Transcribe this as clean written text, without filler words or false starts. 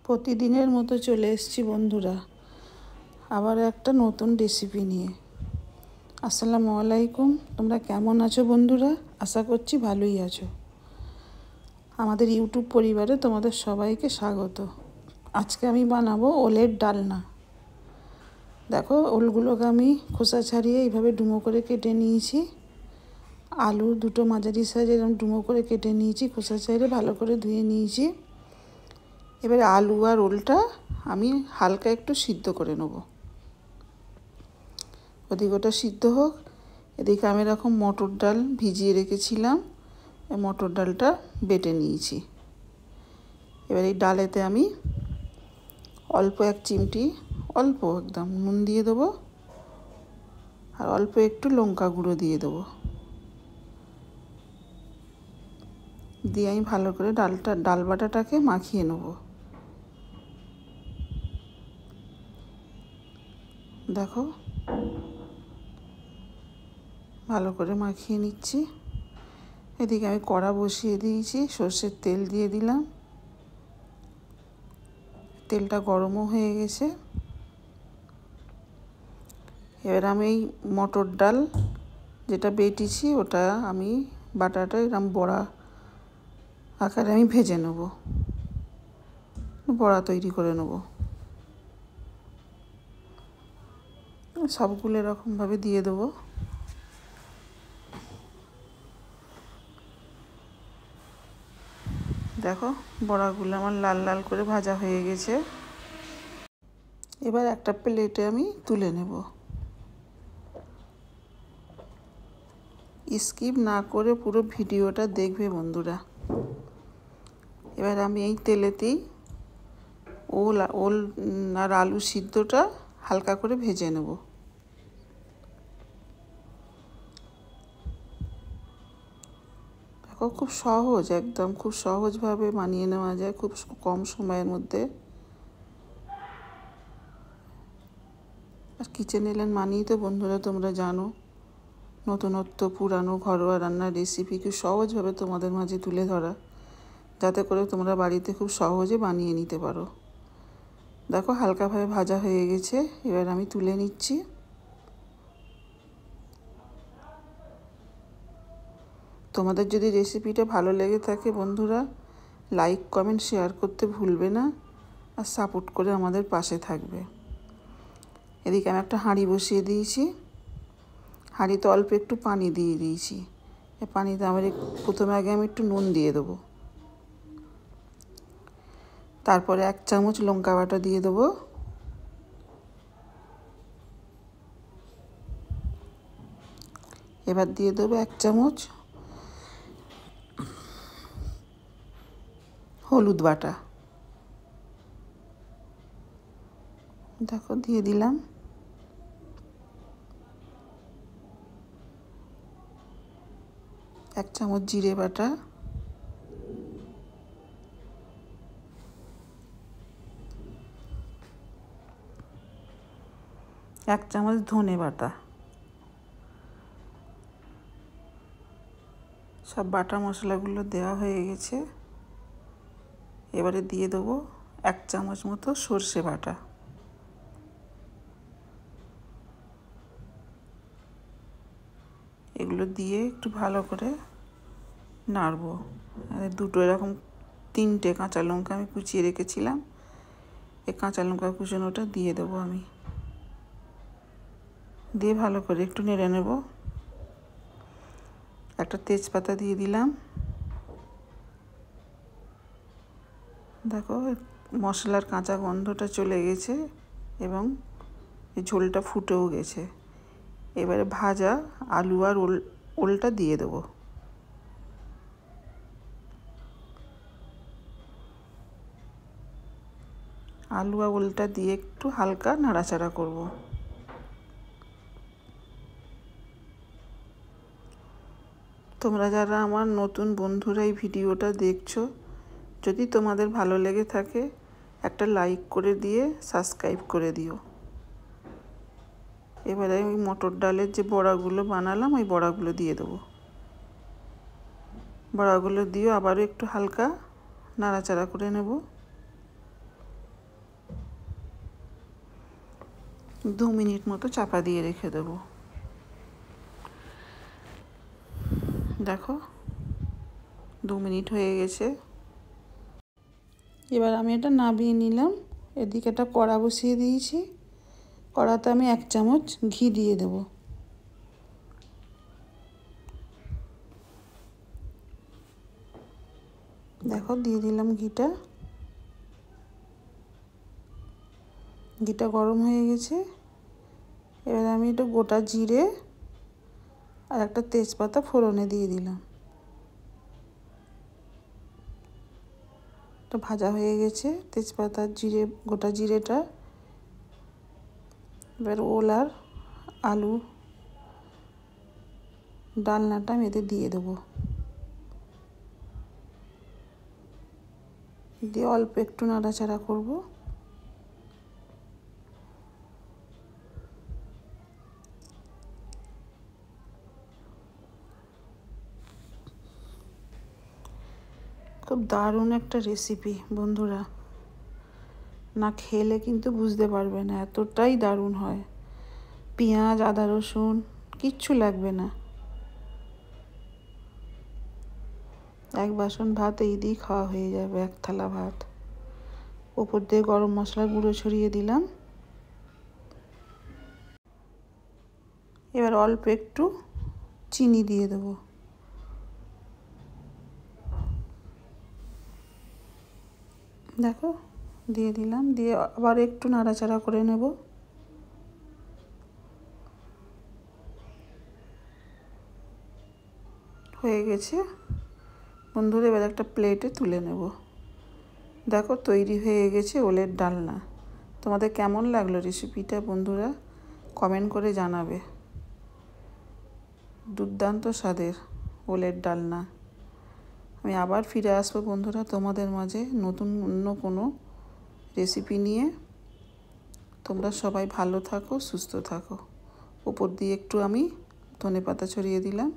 প্রতিদিনের মতো চলে এসেছি বন্ধুরা, আবার একটা নতুন রেসিপি নিয়ে। আসসালামু আলাইকুম। তোমরা কেমন আছো বন্ধুরা? আশা করছি ভালোই আছো। আমাদের ইউটিউব পরিবারে তোমাদের সবাইকে স্বাগত। আজকে আমি বানাবো ওলের ডালনা। দেখো, ওলগুলোকে আমি খোসা ছাড়িয়ে এইভাবে ডুমো করে কেটে নিয়েছি। আলু দুটো মাঝারি সাইজে এরকম ডুমো করে কেটে নিয়েছি, খোসা ছাড়িয়ে ভালো করে ধুয়ে নিয়েছি। এবারে আলু আর ওলটা আমি হালকা একটু সিদ্ধ করে নেব। ওদিকে ওটা সিদ্ধ হোক, এদিকে আমি এরকম মটর ডাল ভিজিয়ে রেখেছিলাম, এই মটর ডালটা বেটে নিয়েছি। এবার এই ডালেতে আমি অল্প এক চিমটি, অল্প একদম নুন দিয়ে দেবো, আর অল্প একটু লঙ্কা গুঁড়ো দিয়ে দেবো। দিয়ে আমি ভালো করে ডাল বাটাটাকে মাখিয়ে নেব। দেখো, ভালো করে মাখিয়ে নিচ্ছি। এদিকে আমি কড়া বসিয়ে দিয়েছি, সর্ষের তেল দিয়ে দিলাম। তেলটা গরমও হয়ে গেছে। এবার আমি এই মটর ডাল যেটা বেটেছি ওটা আমি বাটাটা এরকম বড়া আকারে আমি ভেজে নেব, বড়া তৈরি করে নেব। সবগুলো এরকমভাবে দিয়ে দেবো। দেখো, বড়াগুলো আমার লাল লাল করে ভাজা হয়ে গেছে। এবার একটা প্লেটে আমি তুলে নেব। স্কিপ না করে পুরো ভিডিওটা দেখবে বন্ধুরা। এবার আমি এই তেলেতেই ওল আর আলু সিদ্ধটা হালকা করে ভেজে নেব। দেখো, খুব সহজ, একদম খুব সহজভাবে বানিয়ে নেওয়া যায়, খুব কম সময়ের মধ্যে। আর কিচেন এলেন মানেই তো বন্ধুরা তোমরা জানো, নতুনত্ব পুরানো ঘরোয়া রান্নার রেসিপি খুব সহজভাবে তোমাদের মাঝে তুলে ধরা, যাতে করে তোমরা বাড়িতে খুব সহজে বানিয়ে নিতে পারো। দেখো, হালকাভাবে ভাজা হয়ে গেছে, এবার আমি তুলে নিচ্ছি। তোমাদের যদি রেসিপিটা ভালো লেগে থাকে বন্ধুরা, লাইক কমেন্ট শেয়ার করতে ভুলবে না, আর সাপোর্ট করে আমাদের পাশে থাকবে। এদিকে আমি একটা হাঁড়ি বসিয়ে দিয়েছি। হাঁড়িতে অল্প একটু পানি দিয়ে দিয়েছি। এই পানিতে প্রথমে আগে আমি একটু নুন দিয়ে দেবো, তারপরে 1 চামচ লঙ্কা বাটা দিয়ে দেবো, এবার দিয়ে দেবো 1 চামচ হলুদ বাটা। দেখো, দিয়ে দিলাম। এক চামচ জিরে বাটা, 1 চামচ ধনে বাটা। সব বাটা মশলাগুলো দেওয়া হয়ে গেছে। এবারে দিয়ে দেবো 1 চামচ মতো সর্ষে বাটা। এগুলো দিয়ে একটু ভালো করে নাড়বো। আর দুটো এরকম 3টে কাঁচা লঙ্কা আমি কুচিয়ে রেখেছিলাম, এই কাঁচা লঙ্কা কুচানোটা দিয়ে দেবো আমি। দিয়ে ভালো করে একটু নেড়ে নেব। একটা তেজপাতা দিয়ে দিলাম। দেখো, মশলার কাঁচা গন্ধটা চলে গেছে এবং এই ঝোলটা ফুটেও গেছে। এবারে ভাজা আলু আর ওলটা দিয়ে দেবো। আলু আর ওলটা দিয়ে একটু হালকা নাড়াচাড়া করব। তোমরা যারা আমার নতুন বন্ধুরা এই ভিডিওটা দেখছো, যদি তোমাদের ভালো লেগে থাকে একটা লাইক করে দিয়ে সাবস্ক্রাইব করে দিও। এবারে আমি মটর ডালের যে বড়াগুলো বানালাম ওই বড়াগুলো দিয়ে দেবো। বড়াগুলো দিয়ে আবারও একটু হালকা নাড়াচাড়া করে নেব। 2 মিনিট মতো চাপা দিয়ে রেখে দেবো। দেখো 2 মিনিট হয়ে গেছে। এবার আমি এটা নামিয়ে নিলাম। এদিকে একটা কড়া বসিয়ে দিয়েছি। কড়াতে আমি 1 চামচ ঘি দিয়ে দেব। দেখো দিয়ে দিলাম ঘিটা। ঘিটা গরম হয়ে গেছে। এবার আমি একটু গোটা জিরে আর একটা তেজপাতা ফোড়নে দিয়ে দিলাম। তো ভাজা হয়ে গেছে তেজপাতা জিরে, গোটা জিরেটা। এবার ওল আর আলু ডালনাটা আমি এতে দিয়ে দেবো। দিয়ে অল্প একটু নাড়াচাড়া করব। খুব দারুণ একটা রেসিপি বন্ধুরা, না খেলে কিন্তু বুঝতে পারবে না, এতটাই দারুণ হয়। পেঁয়াজ, আদা, রসুন কিচ্ছু লাগবে না। 1 বাসন ভাত এই দিয়ে খাওয়া হয়ে যাবে, 1 থালা ভাত। ওপর দিয়ে গরম মশলার গুঁড়ো ছড়িয়ে দিলাম। এবার অল্প একটু চিনি দিয়ে দেবো। দেখো দিয়ে দিলাম, দিয়ে আবার একটু নাড়াচাড়া করে নেব। হয়ে গেছে বন্ধুরা, এবার একটা প্লেটে তুলে নেব। দেখো তৈরি হয়ে গেছে ওলের ডালনা। তোমাদের কেমন লাগলো রেসিপিটা বন্ধুরা? কমেন্ট করে জানাবে। দুর্দান্ত স্বাদের ওলের ডালনা। আমি আবার ফিরে আসবো বন্ধুরা তোমাদের মাঝে নতুন অন্য কোনো রেসিপি নিয়ে। তোমরা সবাই ভালো থাকো, সুস্থ থাকো। উপর দিয়ে একটু আমি ধনেপাতা ছড়িয়ে দিলাম।